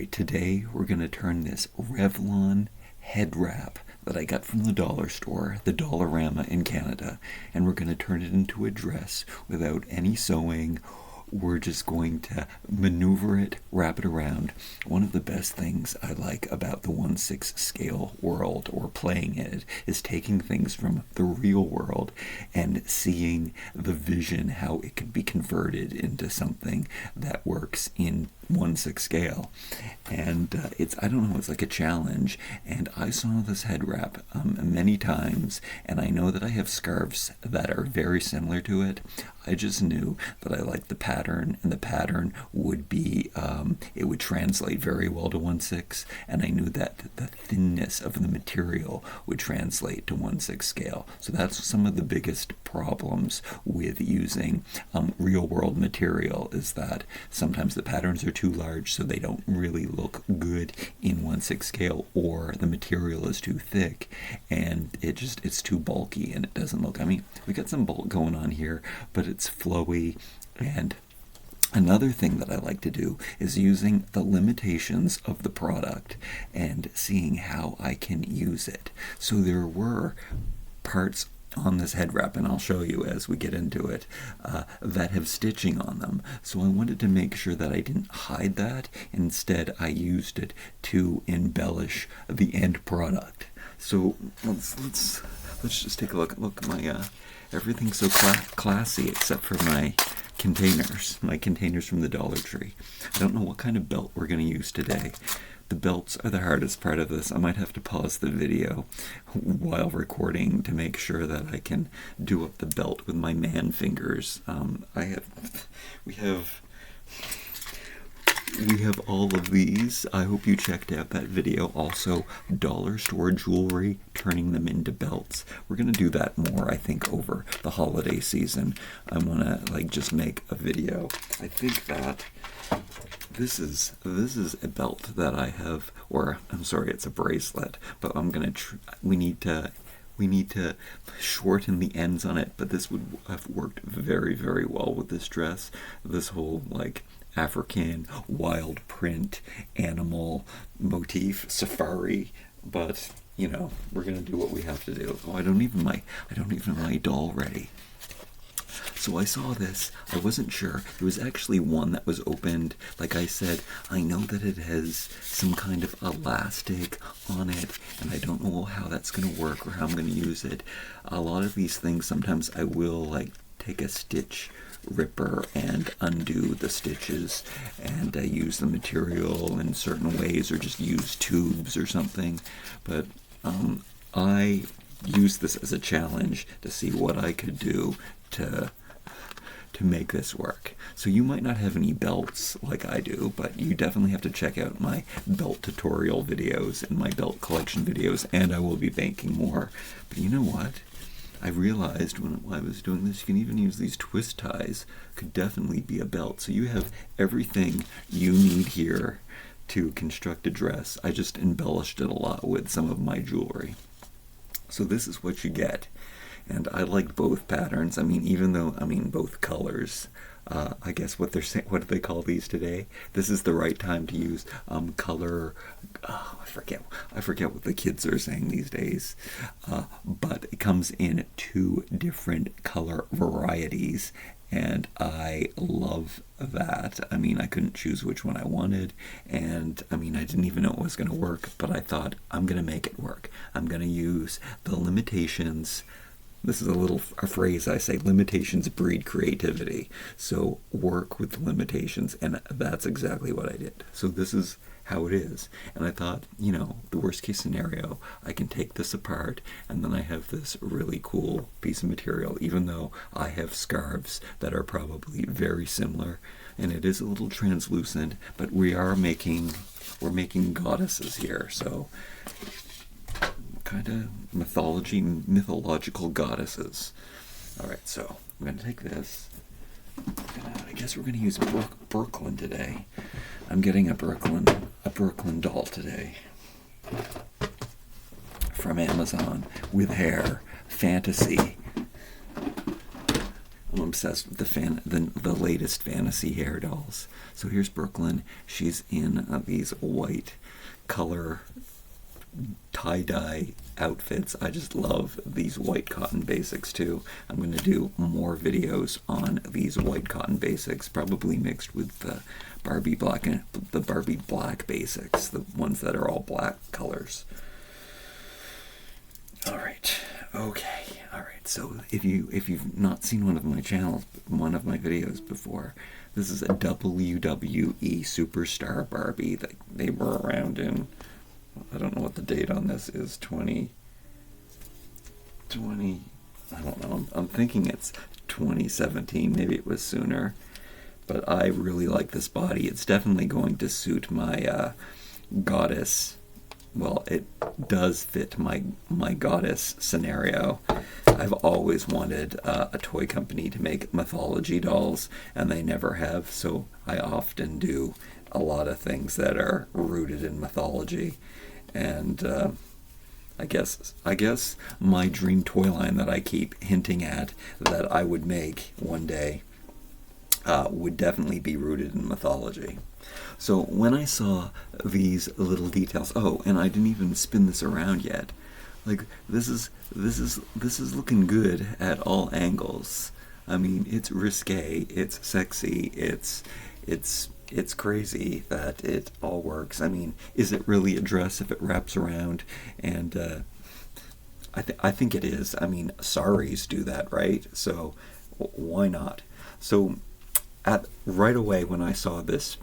Alright, today we're going to turn this Revlon head wrap that I got from the dollar store, the Dollarama in Canada, and we're going to turn it into a dress without any sewing. We're just going to maneuver it, wrap it around. One of the best things I like about the 1/6 scale world, or playing it, is taking things from the real world and seeing the vision, how it can be converted into something that works in 1/6 scale. And I don't know, it's like a challenge. And I saw this head wrap many times, and I know that I have scarves that are very similar to it. I just knew that I liked the pattern, and the pattern would be, it would translate very well to 1/6, and I knew that the thinness of the material would translate to 1/6 scale. So that's some of the biggest problems with using real world material, is that sometimes the patterns are too large, so they don't really look good in 1/6 scale, or the material is too thick and it's too bulky and it doesn't look, I mean, we got some bulk going on here, but it's flowy. And another thing that I like to do is using the limitations of the product and seeing how I can use it. So there were parts on this head wrap, and I'll show you as we get into it, that have stitching on them. So I wanted to make sure that I didn't hide that. Instead, I used it to embellish the end product. So let's just take a look. Look, my everything's so classy except for my containers from the Dollar Tree. I don't know what kind of belt we're going to use today. The belts are the hardest part of this. I might have to pause the video while recording to make sure that I can do up the belt with my man fingers. We have all of these. I hope you checked out that video. Also, dollar store jewelry, turning them into belts. We're gonna do that more, I think, over the holiday season. I wanna just make a video. I think that this is a belt that I have, or I'm sorry, it's a bracelet, but I'm gonna we need to shorten the ends on it, but this would have worked very, very well with this dress. This whole African wild print animal motif safari, but we're gonna do what we have to do. Oh, I don't even have my doll ready. So I saw this. I wasn't sure. There was actually one that was opened. Like I said, I know that it has some kind of elastic on it, and I don't know how that's going to work or how I'm going to use it. A lot of these things, sometimes I will take a stitch ripper and undo the stitches, and use the material in certain ways, or just use tubes or something. But I used this as a challenge to see what I could do to make this work. So you might not have any belts like I do, but you definitely have to check out my belt tutorial videos and my belt collection videos, and I will be making more. But you know what? I realized when I was doing this, you can even use these twist ties. Could definitely be a belt. So you have everything you need here to construct a dress. I just embellished it a lot with some of my jewelry. So this is what you get. And I like both patterns. I mean, both colors. I guess what they're saying, what do they call these today? This is the right time to use color. Oh, I forget what the kids are saying these days. But it comes in 2 different color varieties, and I love that. I mean, I couldn't choose which one I wanted, and I didn't even know it was going to work, but I thought, I'm going to make it work. I'm going to use the limitations. This is a phrase I say: limitations breed creativity. So work with limitations, and that's exactly what I did. So this is how it is. And I thought, the worst case scenario, I can take this apart, and then I have this really cool piece of material, even though I have scarves that are probably very similar, and it is a little translucent, but we're making goddesses here. So kind of mythological goddesses. All right, so I'm going to take this. I guess we're going to use Brooklyn today. I'm getting a Brooklyn doll today from Amazon with hair, fantasy. I'm obsessed with the latest fantasy hair dolls. So here's Brooklyn. She's in these white color tie-dye outfits. I just love these white cotton basics too. I'm going to do more videos on these white cotton basics, probably mixed with the Barbie black basics, the ones that are all black colors. All right. Okay. All right. So if you've not seen one of my videos before, this is a WWE Superstar Barbie that they were around in, I don't know what the date on this is, 2020, I don't know, I'm thinking it's 2017, maybe it was sooner, but I really like this body. It's definitely going to suit my goddess, well, it does fit my goddess scenario. I've always wanted a toy company to make mythology dolls, and they never have, so I often do a lot of things that are rooted in mythology. And I guess my dream toy line that I keep hinting at that I would make one day would definitely be rooted in mythology. So when I saw these little details, oh, and I didn't even spin this around yet. Like this is looking good at all angles. I mean, it's risque, it's sexy, it's crazy that it all works. I mean, is it really a dress if it wraps around? And I think it is. I mean, saris do that, right? So why not? So right away when I saw this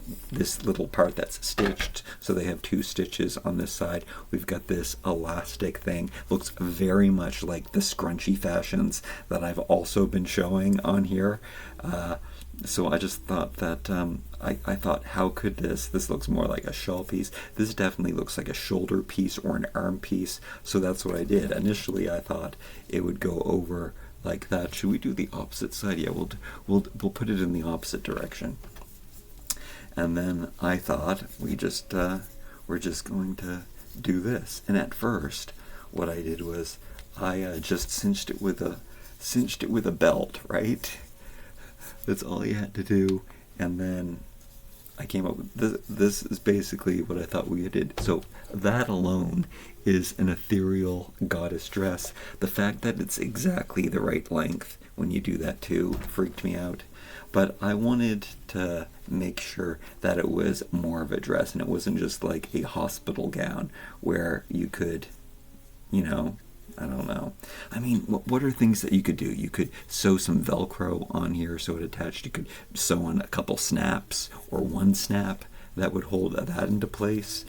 little part that's stitched, so they have two stitches on this side, we've got this elastic thing, looks very much like the scrunchy fashions that I've also been showing on here. So I just thought that I thought, how could this looks more like a shawl piece. This definitely looks like a shoulder piece or an arm piece, so that's what I did. Initially I thought it would go over like that. Should we do the opposite side? Yeah, we'll put it in the opposite direction. And then I thought we're just going to do this. And at first, what I did was I just cinched it with a belt, right? That's all you had to do. And then I came up with this. This is basically what I thought we did. So that alone is an ethereal goddess dress. The fact that it's exactly the right length when you do that too freaked me out. But I wanted to make sure that it was more of a dress and it wasn't just like a hospital gown where you could, you know, I don't know. I mean, what are things that you could do? You could sew some Velcro on here so it attached. You could sew on a couple snaps or one snap that would hold that into place.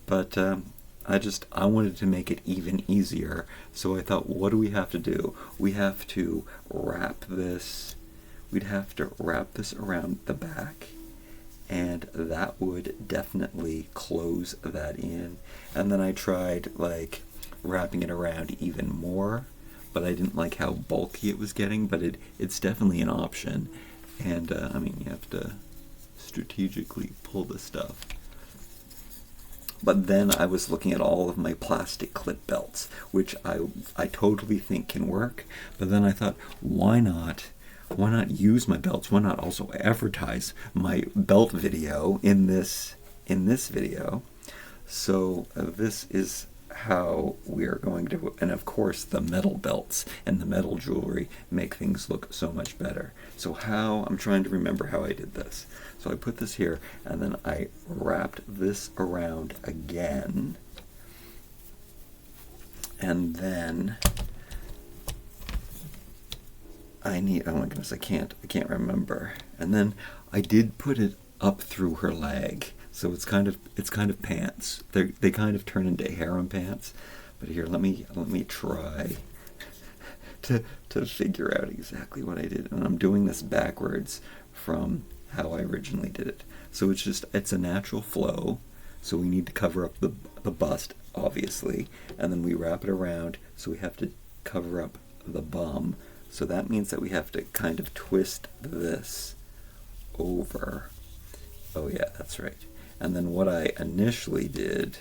But I wanted to make it even easier. So I thought, what do we have to do? We have to wrap this. We'd have to wrap this around the back, and that would definitely close that in. And then I tried like wrapping it around even more, but I didn't like how bulky it was getting, but it's definitely an option. And I mean, you have to strategically pull the stuff. But then I was looking at all of my plastic clip belts, which I totally think can work. But then I thought, why not use my belts? Why not also advertise my belt video in this video? So this is how we are going to, and of course the metal belts and the metal jewelry make things look so much better. So I'm trying to remember how I did this. So I put this here, and then I wrapped this around again, and then oh my goodness, I can't remember. And then I did put it up through her leg. So it's kind of pants. They kind of turn into harem pants. But here, let me try to figure out exactly what I did. And I'm doing this backwards from how I originally did it. So it's a natural flow. So we need to cover up the bust, obviously, and then we wrap it around. So we have to cover up the bum. So that means that we have to kind of twist this over. Oh yeah, that's right. And then what I initially did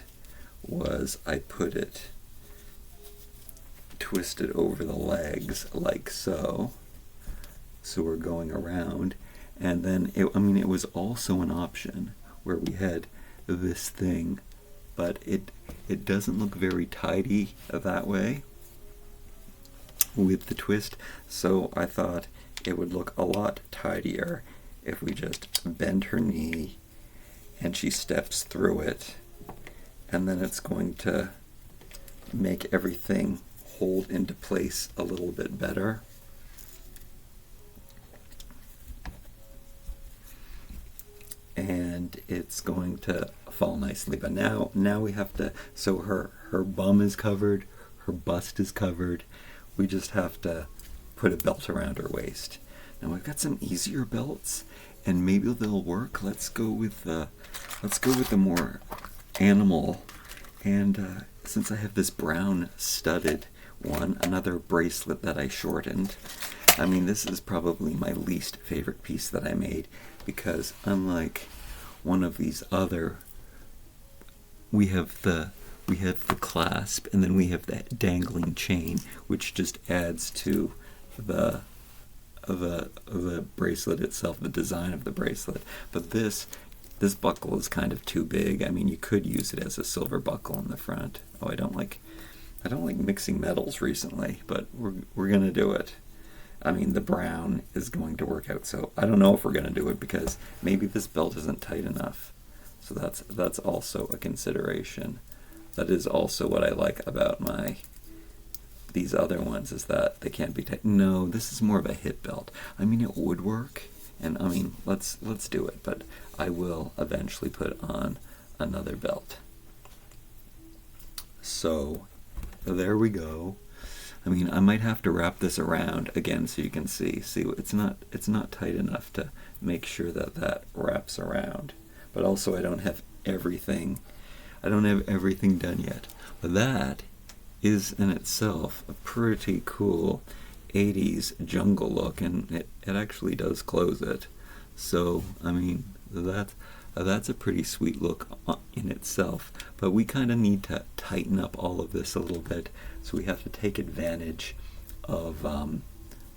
was I twisted over the legs like so, So we're going around, and then it was also an option where we had this thing, but it doesn't look very tidy that way with the twist, so I thought it would look a lot tidier if we just bend her knee and she steps through it, and then it's going to make everything hold into place a little bit better. And it's going to fall nicely. But now we have to, so her bum is covered, her bust is covered. We just have to put a belt around her waist. Now we've got some easier belts, and maybe they'll work. Let's go with the more animal. And since I have this brown studded one, another bracelet that I shortened. I mean, this is probably my least favorite piece that I made, because unlike one of these other, we have the clasp, and then we have that dangling chain, which just adds to the bracelet itself, the design of the bracelet. But this buckle is kind of too big. I mean, you could use it as a silver buckle in the front. Oh, I don't like mixing metals recently, but we're gonna do it. I mean, the brown is going to work out, so I don't know if we're going to do it, because maybe this belt isn't tight enough. So that's also a consideration. That is also what I like about these other ones, is that they can't be tight. No, this is more of a hip belt. I mean, it would work, and I mean, let's do it, but I will eventually put on another belt. So there we go. I mean, I might have to wrap this around again so you can see. See, it's not tight enough to make sure that wraps around. But also, I don't have everything done yet. But that is in itself a pretty cool 80s jungle look, and it actually does close it. So, I mean, that's a pretty sweet look in itself, but we kind of need to tighten up all of this a little bit, so we have to take advantage of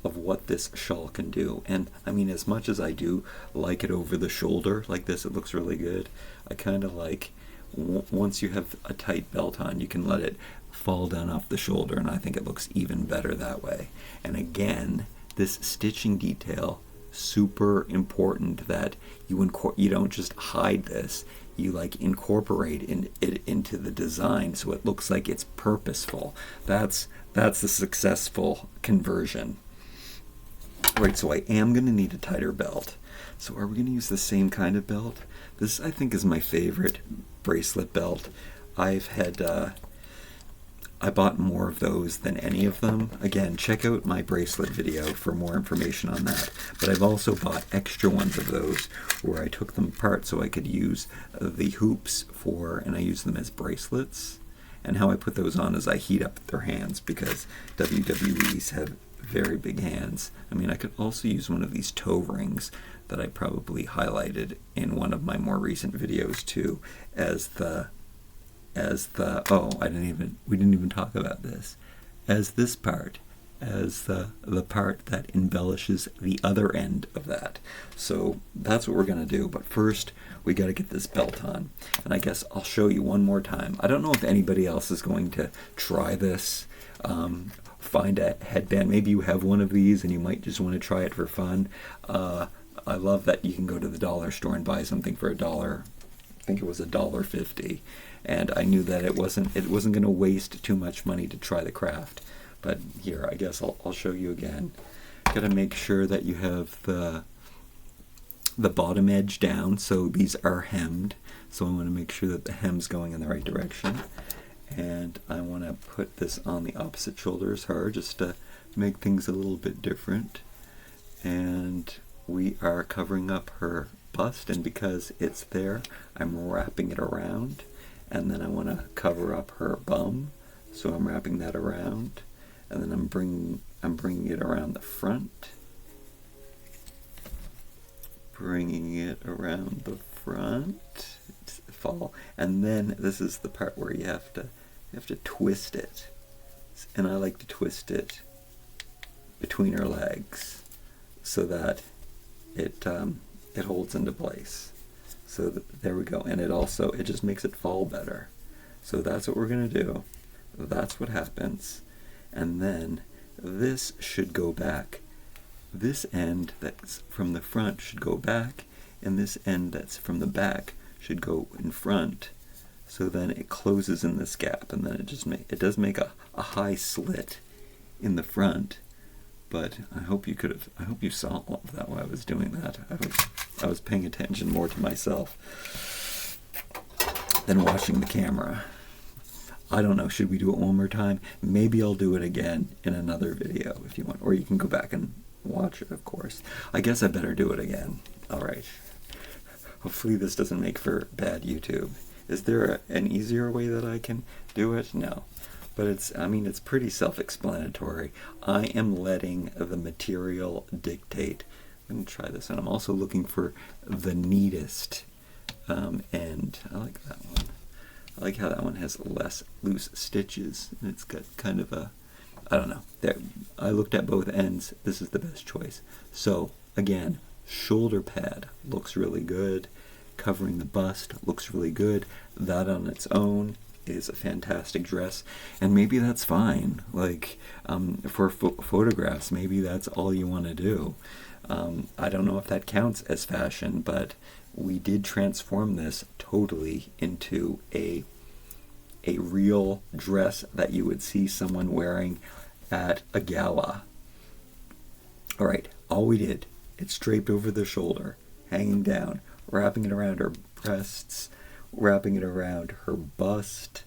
what this shawl can do. And I mean, as much as I do like it over the shoulder like this, it looks really good, I kind of like once you have a tight belt on, you can let it fall down off the shoulder, and I think it looks even better that way. And again, this stitching detail, super important that you don't just hide this, you like incorporate it into the design so it looks like it's purposeful. That's the successful conversion. Right, so I am going to need a tighter belt. So are we going to use the same kind of belt? This, I think, is my favorite bracelet belt. I bought more of those than any of them. Again, check out my bracelet video for more information on that. But I've also bought extra ones of those where I took them apart so I could use the hoops and I use them as bracelets. And how I put those on is I heat up their hands, because WWEs have very big hands. I mean, I could also use one of these toe rings that I probably highlighted in one of my more recent videos too, we didn't even talk about this, as this part, as the part that embellishes the other end of that. So that's what we're going to do, but first we got to get this belt on, and I guess I'll show you one more time. I don't know if anybody else is going to try this. Find a headband. Maybe you have one of these and you might just want to try it for fun. I love that you can go to the dollar store and buy something for $1. I think it was $1.50, and I knew that it wasn't going to waste too much money to try the craft. But here, I guess I'll show you again. Got to make sure that you have the bottom edge down, so these are hemmed. So I want to make sure that the hem's going in the right direction, and I want to put this on the opposite shoulder as her, just to make things a little bit different. And we are covering up her bust, and because it's there, I'm wrapping it around, and then I want to cover up her bum, so I'm wrapping that around, and then I'm bringing it around the front, fall, and then this is the part where you have to twist it, and I like to twist it between her legs. so that it holds into place. So there we go. And it just makes it fall better. So that's what we're going to do. That's what happens. And then this should go back. This end that's from the front should go back, and this end that's from the back should go in front. So then it closes in this gap, and then it does make a high slit in the front. But I hope you saw all of that while I was doing that. I was paying attention more to myself than watching the camera. I don't know, should we do it one more time? Maybe I'll do it again in another video if you want, or you can go back and watch it, of course. I guess I better do it again. All right. Hopefully this doesn't make for bad YouTube. Is there an easier way that I can do it? No. But it's pretty self-explanatory. I am letting the material dictate. I'm going to try this, and I'm also looking for the neatest end. I like that one. I like how that one has less loose stitches, and it's got kind of a, I don't know. There, I looked at both ends. This is the best choice. So again, shoulder pad looks really good. Covering the bust looks really good. That on its own is a fantastic dress, and maybe that's fine. Like for photographs, maybe that's all you want to do. I don't know if that counts as fashion, but we did transform this totally into a real dress that you would see someone wearing at a gala. All right, all we did, it's draped over the shoulder, hanging down, wrapping it around her breasts, wrapping it around her bust,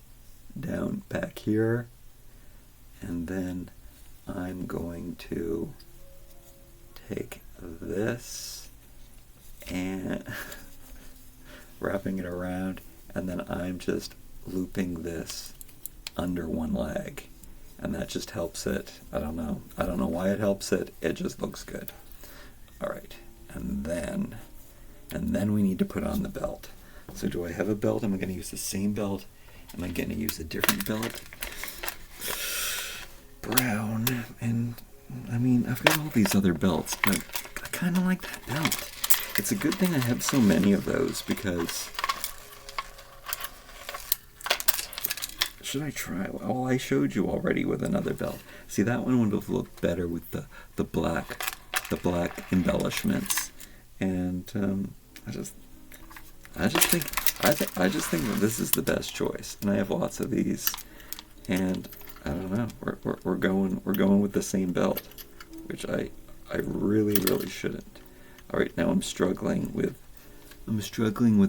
down back here, and then I'm going to take this and wrapping it around, and then I'm just looping this under one leg, and that just helps it. I don't know why it helps it. It just looks good. All right, and then we need to put on the belt. So do I have a belt? Am I going to use the same belt? Am I going to use a different belt? Brown. And I've got all these other belts, but I kind of like that belt. It's a good thing I have so many of those, because should I try? Well, I showed you already with another belt. See, that one would have looked better with the black embellishments. And I just think that this is the best choice, and I have lots of these, and I don't know, we're going with the same belt, which I really shouldn't. All right, now I'm struggling with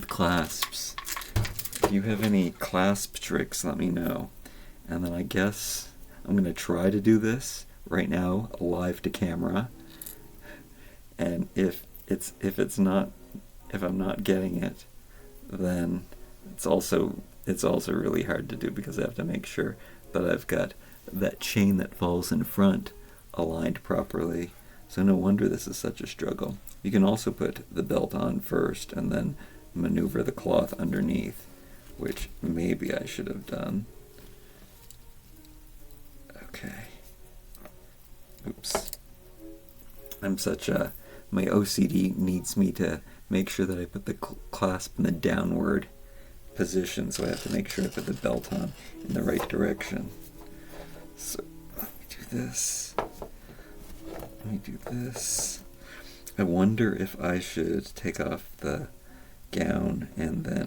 clasps. If you have any clasp tricks, let me know. And then I guess I'm gonna try to do this right now, live to camera, and if I'm not getting it, then it's also really hard to do, because I have to make sure that I've got that chain that falls in front aligned properly. So no wonder this is such a struggle. You can also put the belt on first and then maneuver the cloth underneath, which maybe I should have done. Okay. Oops. My OCD needs me to make sure that I put the clasp in the downward position, so I have to make sure I put the belt on in the right direction. So let me do this. I wonder if I should take off the gown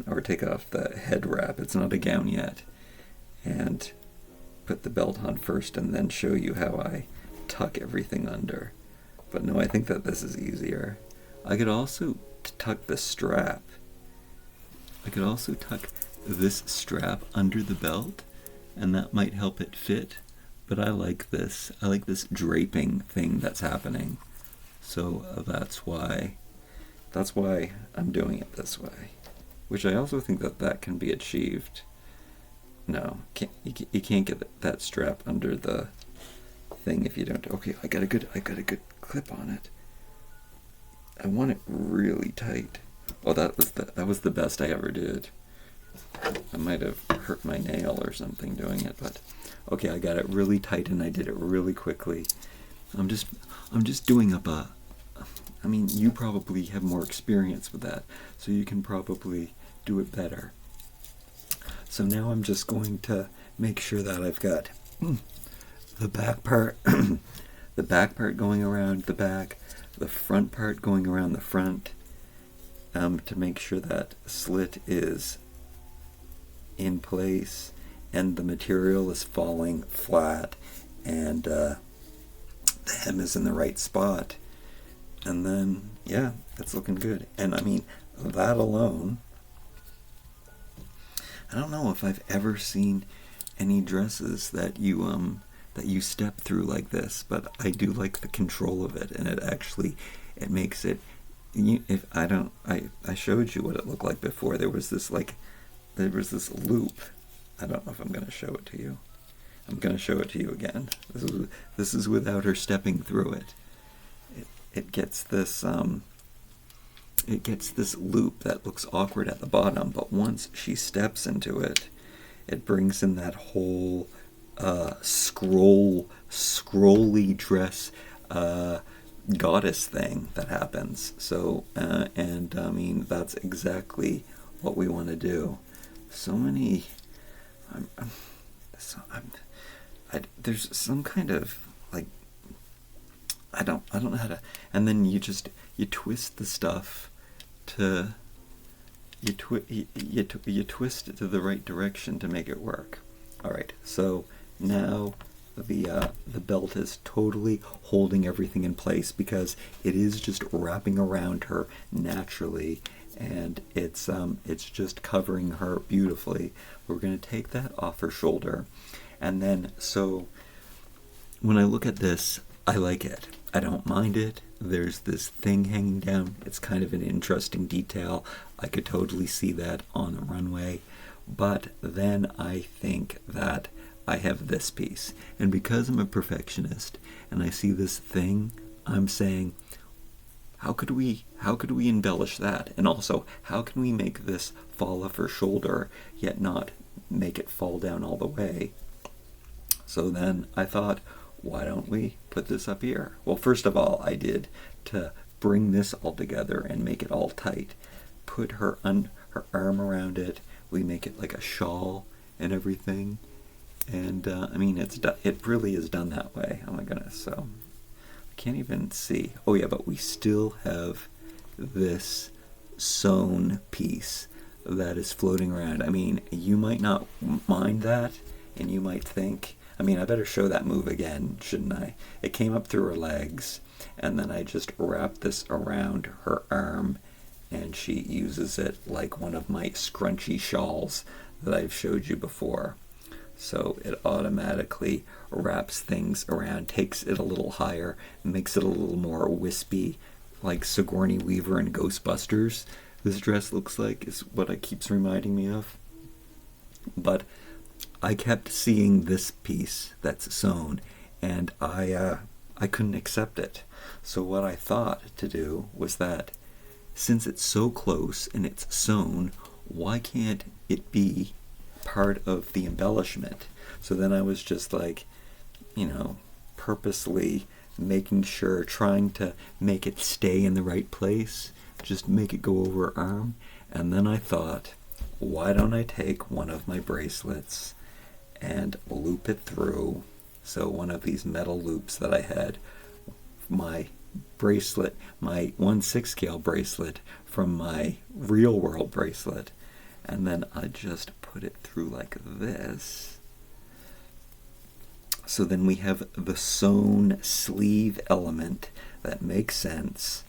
or take off the head wrap. It's not a gown yet. And put the belt on first and then show you how I tuck everything under. But no, I think that this is easier. I could also tuck the strap. I could also tuck this strap under the belt, and that might help it fit. But I like this. I like this draping thing that's happening. So that's why I'm doing it this way. Which I also think that can be achieved. No, you can't get that strap under the thing if you don't. Okay, I got a good clip on it. I want it really tight. Oh, that was the best I ever did. I might have hurt my nail or something doing it, but okay, I got it really tight and I did it really quickly. I'm just doing up a I mean, you probably have more experience with that, so you can probably do it better. So now I'm just going to make sure that I've got the back part, the back part going around the back, the front part going around the front, to make sure that slit is in place and the material is falling flat and the hem is in the right spot. And then, yeah, it's looking good. And I mean, that alone, I don't know if I've ever seen any dresses that you step through like this, but I do like the control of it, and it makes it. If I don't, I showed you what it looked like before. There was this loop. I don't know if I'm going to show it to you. I'm going to show it to you again. This is without her stepping through it. It gets this loop that looks awkward at the bottom, but once she steps into it, it brings in that whole scrolly dress goddess thing that happens. So and I mean, that's exactly what we want to do. So many there's some kind of like, I don't know how to, and then you twist the stuff to you twist it to the right direction to make it work. All right, so now the belt is totally holding everything in place because it is just wrapping around her naturally, and it's just covering her beautifully. We're going to take that off her shoulder, and then so when I look at this, I like it. I don't mind it. There's this thing hanging down. It's kind of an interesting detail. I could totally see that on the runway. But then I think that I have this piece. And because I'm a perfectionist and I see this thing, I'm saying, how could we embellish that? And also, how can we make this fall off her shoulder, yet not make it fall down all the way? So then I thought, why don't we put this up here? Well, first of all, I did, to bring this all together and make it all tight, put her arm around it. We make it like a shawl and everything. And I mean, it really is done that way. Oh my goodness. So I can't even see. Oh yeah, but we still have this sewn piece that is floating around. I mean, you might not mind that, and you might think, I mean, I better show that move again, shouldn't I? It came up through her legs, and then I just wrapped this around her arm, and she uses it like one of my scrunchy shawls that I've showed you before. So it automatically wraps things around, takes it a little higher, makes it a little more wispy, like Sigourney Weaver in Ghostbusters. This dress looks like, is what it keeps reminding me of. But I kept seeing this piece that's sewn, and I couldn't accept it. So what I thought to do was that, since it's so close and it's sewn, why can't it be part of the embellishment? So then I was just like, purposely making sure, trying to make it stay in the right place, just make it go over her arm. And then I thought, why don't I take one of my bracelets and loop it through? So one of these metal loops that I had, my bracelet, my 1/6 scale bracelet from my real world bracelet, and then I just put it through like this. So then we have the sewn sleeve element that makes sense.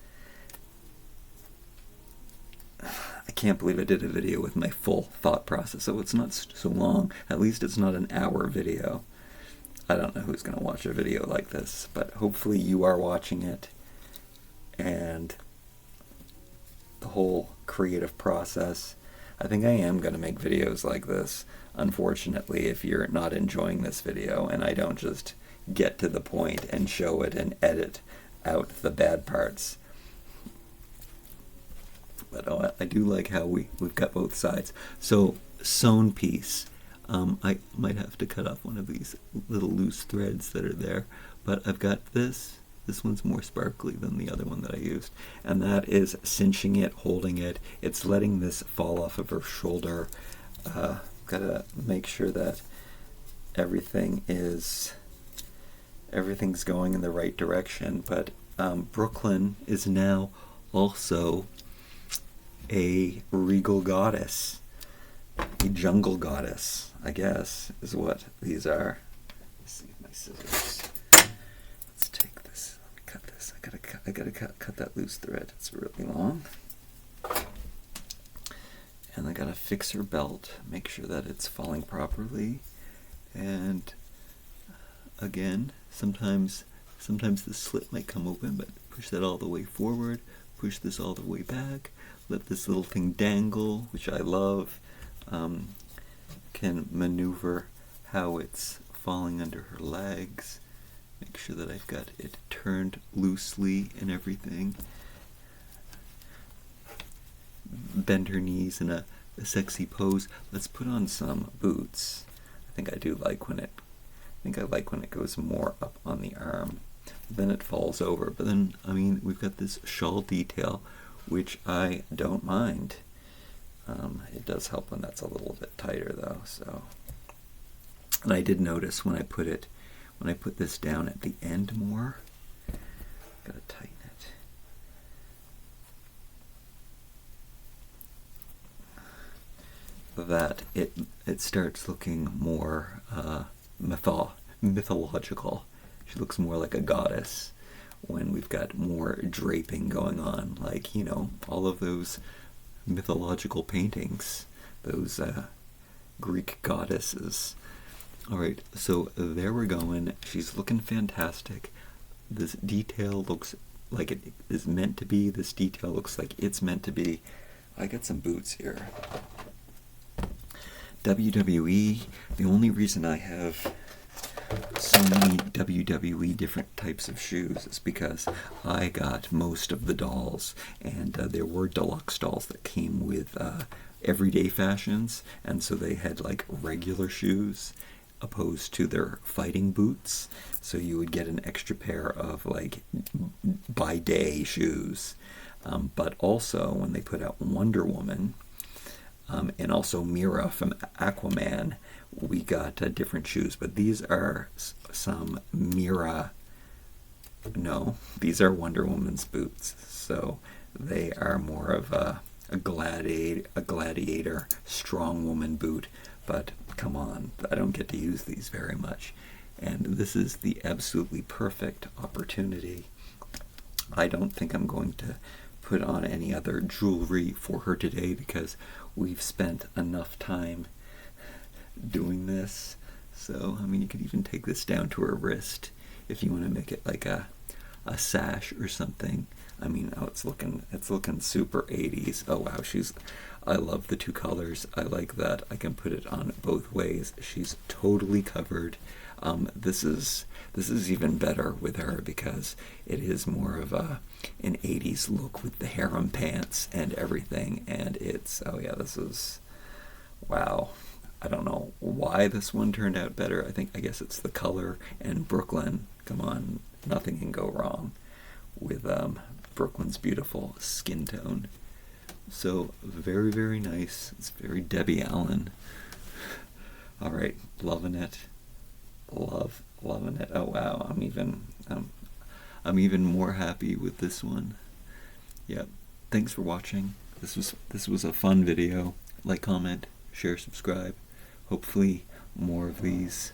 I can't believe I did a video with my full thought process, so it's not so long. At least it's not an hour video. I don't know who's going to watch a video like this, but hopefully you are watching it. And the whole creative process, I think I am going to make videos like this. Unfortunately, if you're not enjoying this video and I don't just get to the point and show it and edit out the bad parts. But I do like how we've got both sides. So, sewn piece. I might have to cut off one of these little loose threads that are there. But I've got this, This one's more sparkly than the other one that I used. And that is cinching it, holding it. It's letting this fall off of her shoulder. Gotta make sure that everything's going in the right direction. But Brooklyn is now also a regal goddess, a jungle goddess, I guess, is what these are. Let's see if my scissors. Let's take this. Let me cut this. I gotta cut that loose thread. It's really long. And I gotta fix her belt, make sure that it's falling properly. And again, sometimes the slit might come open, but push that all the way forward, push this all the way back, let this little thing dangle, which I love. Can maneuver how it's falling under her legs. Make sure that I've got it turned loosely and everything. Bend her knees in a sexy pose. Let's put on some boots. I think I like when it goes more up on the arm. Then it falls over. But then, I mean, we've got this shawl detail, which I don't mind. It does help when that's a little bit tighter, though. So, and I did notice when I put this down at the end more. Gotta tighten it. That it starts looking more mythological. She looks more like a goddess when we've got more draping going on, like, you know, all of those mythological paintings, those Greek goddesses. All right, so there we're going. She's looking fantastic. This detail looks like it is meant to be. This detail looks like it's meant to be. I got some boots here. WWE, the only reason I have so many WWE different types of shoes is because I got most of the dolls, and there were deluxe dolls that came with everyday fashions, and so they had like regular shoes opposed to their fighting boots, so you would get an extra pair of like by day shoes. But also when they put out Wonder Woman, and also Mira from Aquaman, we got different shoes. But these are some Mira, no, these are Wonder Woman's boots. So they are more of a gladiator, strong woman boot. But come on, I don't get to use these very much. And this is the absolutely perfect opportunity. I don't think I'm going to put on any other jewelry for her today because we've spent enough time doing this. So, I mean, you could even take this down to her wrist if you want to make it like a sash or something. I mean, oh, it's looking super 80s. Oh wow, I love the two colors. I like that I can put it on both ways. She's totally covered. This is even better with her because it is more of an 80s look with the harem pants and everything. And it's, oh yeah, this is, wow. I don't know why this one turned out better. I guess it's the color, and Brooklyn, come on, nothing can go wrong with Brooklyn's beautiful skin tone. So very, very nice. It's very Debbie Allen. All right, loving it. Loving it. Oh wow, I'm even more happy with this one. Yep. Thanks for watching. This was a fun video. Like, comment, share, subscribe. Hopefully more of these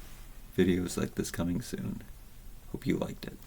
videos like this coming soon. Hope you liked it.